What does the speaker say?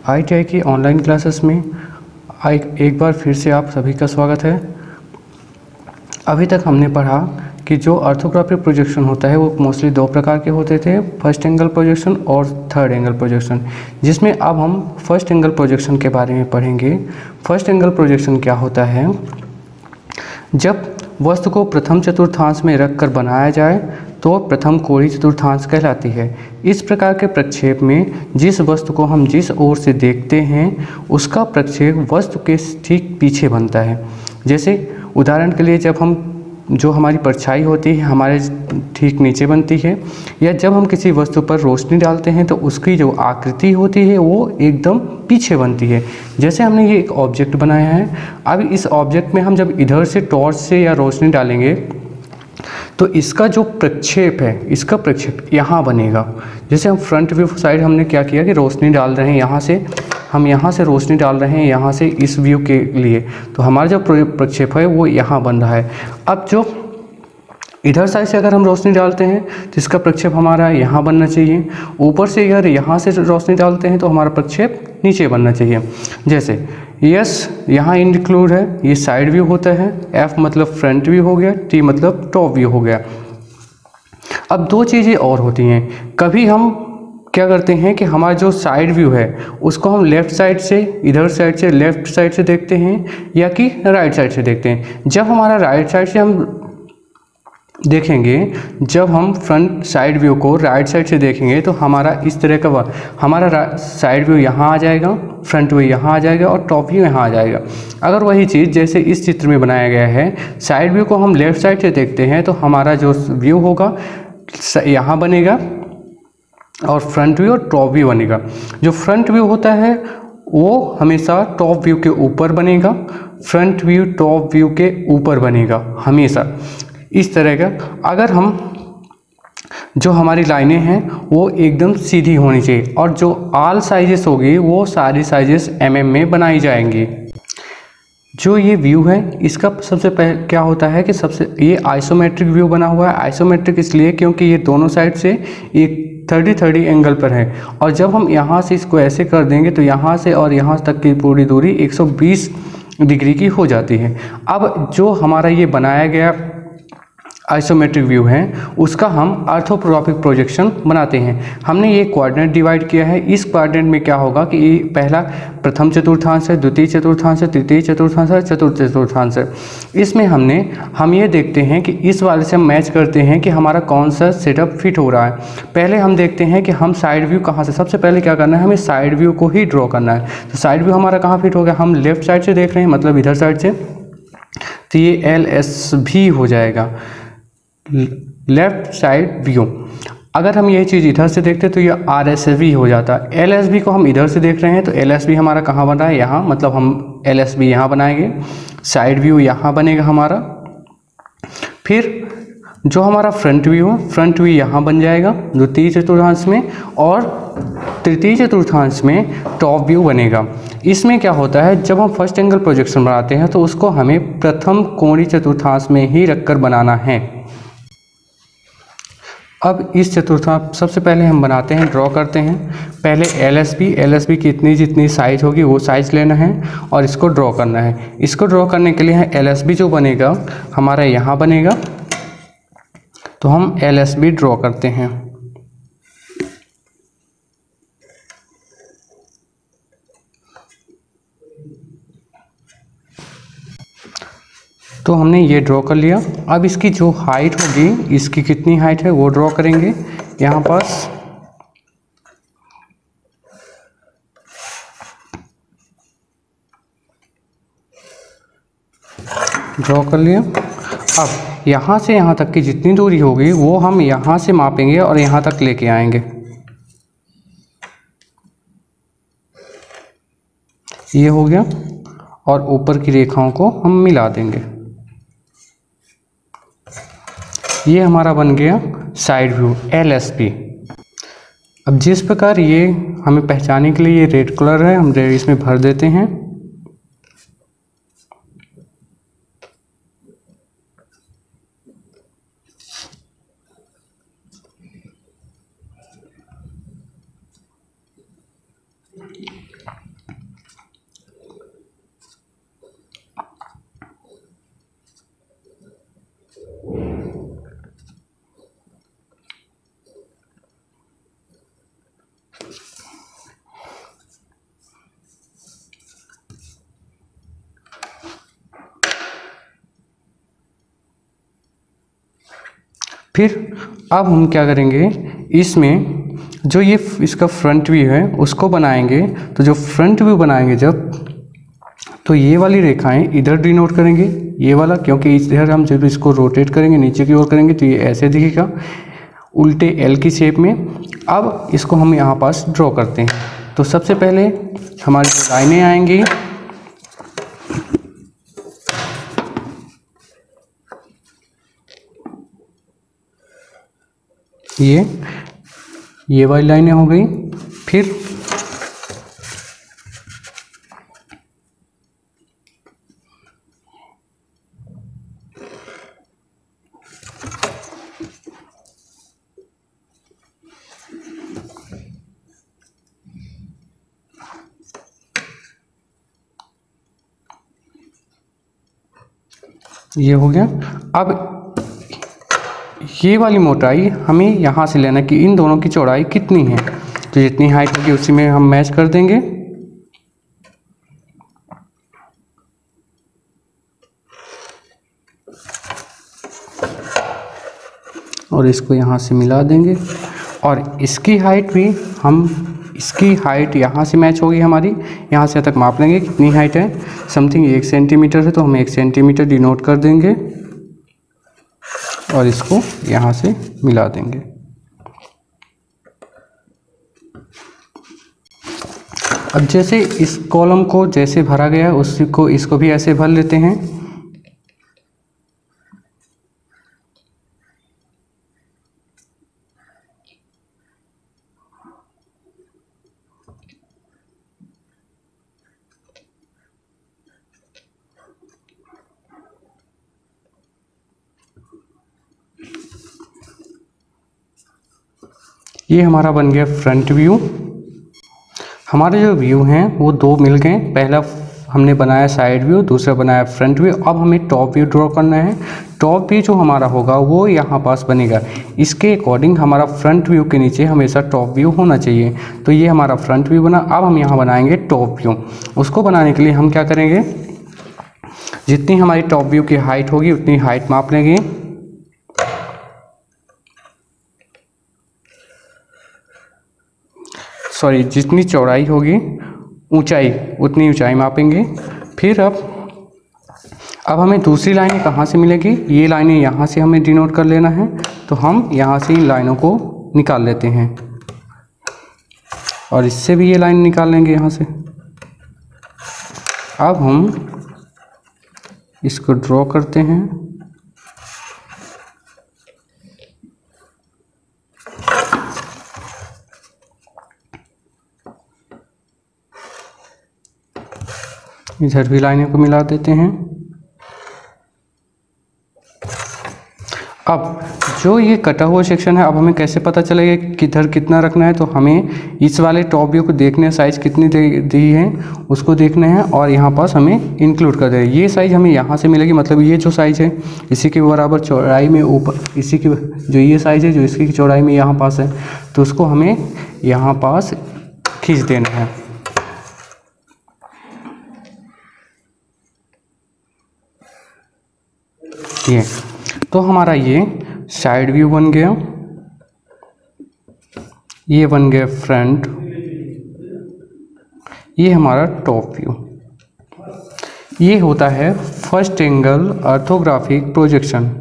ITI की online classes में एक बार फिर से आप सभी का स्वागत है। अभी तक हमने पढ़ा कि जो ऑर्थोग्राफिक प्रोजेक्शन होता है वो मोस्टली दो प्रकार के होते थे, फर्स्ट एंगल प्रोजेक्शन और थर्ड एंगल प्रोजेक्शन, जिसमें अब हम फर्स्ट एंगल प्रोजेक्शन के बारे में पढ़ेंगे। फर्स्ट एंगल प्रोजेक्शन क्या होता है? जब वस्तु को प्रथम चतुर्थांश में रखकर बनाया जाए तो प्रथम कोणीय चतुर्थांश कहलाती है। इस प्रकार के प्रक्षेप में जिस वस्तु को हम जिस ओर से देखते हैं उसका प्रक्षेप वस्तु के ठीक पीछे बनता है। जैसे उदाहरण के लिए जब हम जो हमारी परछाई होती है हमारे ठीक नीचे बनती है, या जब हम किसी वस्तु पर रोशनी डालते हैं तो उसकी जो आकृति होती है वो एकदम पीछे बनती है। जैसे हमने ये एक ऑब्जेक्ट बनाया है, अब इस ऑब्जेक्ट में हम जब इधर से टॉर्च से या रोशनी डालेंगे तो इसका जो प्रक्षेप है, इसका प्रक्षेप यहाँ बनेगा। जैसे हम फ्रंट व्यू साइड हमने क्या किया कि रोशनी डाल रहे हैं, यहाँ से हम यहाँ से रोशनी डाल रहे हैं यहाँ से इस व्यू के लिए, तो हमारा जो प्रक्षेप है वो यहाँ बन रहा है। अब जो इधर साइड से अगर हम रोशनी डालते हैं तो इसका प्रक्षेप हमारा यहाँ बनना चाहिए। ऊपर से अगर यहाँ से रोशनी डालते हैं तो हमारा प्रक्षेप नीचे बनना चाहिए। जैसे यस यहाँ इंक्लूड है, ये साइड व्यू होता है, एफ मतलब फ्रंट व्यू हो गया, टी मतलब टॉप व्यू हो गया। अब दो चीज़ें और होती हैं, कभी हम क्या करते हैं कि हमारा जो साइड व्यू है उसको हम लेफ़्ट साइड से, इधर साइड से, लेफ़्ट साइड से देखते हैं या कि राइट साइड से देखते हैं। जब हमारा राइट साइड से हम देखेंगे, जब हम फ्रंट साइड व्यू को राइट साइड से देखेंगे तो हमारा इस तरह का हमारा साइड व्यू यहाँ आ जाएगा, फ्रंट व्यू यहाँ आ जाएगा और टॉप व्यू यहाँ आ जाएगा। अगर वही चीज़ जैसे इस चित्र में बनाया गया है, साइड व्यू को हम लेफ़्ट साइड से देखते हैं तो हमारा जो व्यू होगा यहाँ बनेगा और फ्रंट व्यू और टॉप व्यू बनेगा। जो फ्रंट व्यू होता है वो हमेशा टॉप व्यू के ऊपर बनेगा, फ्रंट व्यू टॉप व्यू के ऊपर बनेगा हमेशा। इस तरह का अगर हम जो हमारी लाइनें हैं वो एकदम सीधी होनी चाहिए और जो ऑल साइजेस होगी वो सारी साइजेस mm में बनाई जाएंगी। जो ये व्यू है इसका सबसे पहले क्या होता है कि ये आइसोमेट्रिक व्यू बना हुआ है। आइसोमेट्रिक इसलिए क्योंकि ये दोनों साइड से एक 30-30 एंगल पर है, और जब हम यहाँ से इसको ऐसे कर देंगे तो यहाँ से और यहाँ तक की पूरी दूरी 120 डिग्री की हो जाती है। अब जो हमारा ये बनाया गया आइसोमेट्रिक व्यू है उसका हम ऑर्थोग्राफिक प्रोजेक्शन बनाते हैं। हमने ये कोऑर्डिनेट डिवाइड किया है। इस कोऑर्डिनेट में क्या होगा कि ये पहला प्रथम चतुर्थांश है, द्वितीय चतुर्थांश है, तृतीय चतुर्थांश है, चतुर्थ चतुर्थांश है। इसमें हम ये देखते हैं कि इस वाले से हम मैच करते हैं कि हमारा कौन सा सेटअप फिट हो रहा है। पहले हम देखते हैं कि हम साइड व्यू कहाँ से, सबसे पहले क्या करना है, हमें साइड व्यू को ही ड्रॉ करना है। तो साइड व्यू हमारा कहाँ फिट हो गया, हम लेफ्ट साइड से देख रहे हैं मतलब इधर साइड से, तो ये LS भी हो जाएगा, लेफ्ट साइड व्यू। अगर हम ये चीज़ इधर से देखते तो ये RSV हो जाता। LSB को हम इधर से देख रहे हैं तो LSB हमारा कहाँ बन रहा है, यहाँ, मतलब हम LSB यहाँ बनाएंगे, साइड व्यू यहाँ बनेगा हमारा। फिर जो हमारा फ्रंट व्यू है, फ्रंट व्यू यहाँ बन जाएगा द्वितीय चतुर्थांश में, और तृतीय चतुर्थांश में टॉप व्यू बनेगा। इसमें क्या होता है, जब हम फर्स्ट एंगल प्रोजेक्शन बनाते हैं तो उसको हमें प्रथम कोणीय चतुर्थांश में ही रखकर बनाना है। अब इस चतुर्थांश सबसे पहले हम बनाते हैं, ड्रॉ करते हैं। पहले LSB की इतनी जितनी साइज होगी वो साइज लेना है और इसको ड्रॉ करना है। इसको ड्रॉ करने के लिए LSB जो बनेगा हमारा यहाँ बनेगा, तो हम LSB ड्रॉ करते हैं। तो हमने ये ड्रॉ कर लिया। अब इसकी जो हाइट होगी, इसकी कितनी हाइट है वो ड्रॉ करेंगे। यहाँ पास ड्रॉ कर लिया। अब यहाँ से यहाँ तक की जितनी दूरी होगी वो हम यहाँ से मापेंगे और यहाँ तक लेके आएंगे। ये हो गया, और ऊपर की रेखाओं को हम मिला देंगे। ये हमारा बन गया साइड व्यू LSB। अब जिस प्रकार ये हमें पहचानने के लिए ये रेड कलर है, हम इसमें भर देते हैं। फिर अब हम क्या करेंगे, इसमें जो ये इसका फ्रंट व्यू है उसको बनाएंगे। तो जो फ्रंट व्यू बनाएंगे जब, तो ये वाली रेखाएं इधर डिनोट करेंगे, ये वाला, क्योंकि इधर हम जब इसको रोटेट करेंगे नीचे की ओर करेंगे तो ये ऐसे दिखेगा उल्टे एल की शेप में। अब इसको हम यहाँ पास ड्रॉ करते हैं। तो सबसे पहले हमारी लाइनें आएंगी, ये वाली लाइनें हो गई। फिर ये हो गया। अब ये वाली मोटाई हमें यहाँ से लेना कि इन दोनों की चौड़ाई कितनी है। तो जितनी हाइट होगी उसी में हम मैच कर देंगे। और इसको यहाँ से मिला देंगे। और इसकी हाइट भी इसकी हाइट यहाँ से मैच होगी हमारी। यहाँ से तक माप लेंगे कितनी हाइट है, समथिंग 1 सेंटीमीटर है, तो हम 1 सेंटीमीटर डिनोट कर देंगे और इसको यहाँ से मिला देंगे। अब जैसे इस कॉलम को जैसे भरा गया है उसी को इसको भी ऐसे भर लेते हैं। ये हमारा बन गया फ्रंट व्यू। हमारे जो व्यू हैं वो दो मिल गए, पहला हमने बनाया साइड व्यू, दूसरा बनाया फ्रंट व्यू। अब हमें टॉप व्यू ड्रॉ करना है। टॉप व्यू जो हमारा होगा वो यहाँ पास बनेगा। इसके अकॉर्डिंग हमारा फ्रंट व्यू के नीचे हमेशा टॉप व्यू होना चाहिए। तो ये हमारा फ्रंट व्यू बना। अब हम यहाँ बनाएंगे टॉप व्यू। उसको बनाने के लिए हम क्या करेंगे, जितनी हमारी टॉप व्यू की हाइट होगी उतनी हाइट माप लेंगे। सॉरी, जितनी चौड़ाई होगी ऊंचाई उतनी ऊंचाई मापेंगे। फिर अब हमें दूसरी लाइनें कहाँ से मिलेगी, ये लाइनें यहाँ से हमें डिनोट कर लेना है। तो हम यहाँ से इन लाइनों को निकाल लेते हैं और इससे भी ये लाइन निकाल लेंगे यहाँ से। अब हम इसको ड्रॉ करते हैं। इधर भी लाइनें को मिला देते हैं। अब जो ये कटा हुआ सेक्शन है, अब हमें कैसे पता चलेगा कि किधर कितना रखना है। तो हमें इस वाले टॉप व्यू को देखने, साइज़ कितनी दी है उसको देखना है और यहाँ पास हमें इंक्लूड कर देना है। ये साइज़ हमें यहाँ से मिलेगी, मतलब ये जो साइज़ है इसी के बराबर चौड़ाई में ऊपर, इसी की जो ये साइज़ है जो इसकी चौड़ाई में यहाँ पास है, तो उसको हमें यहाँ पास खींच देना है। ये तो हमारा ये साइड व्यू बन गया, ये बन गया फ्रंट, ये हमारा टॉप व्यू। ये होता है फर्स्ट एंगल ऑर्थोग्राफिक प्रोजेक्शन।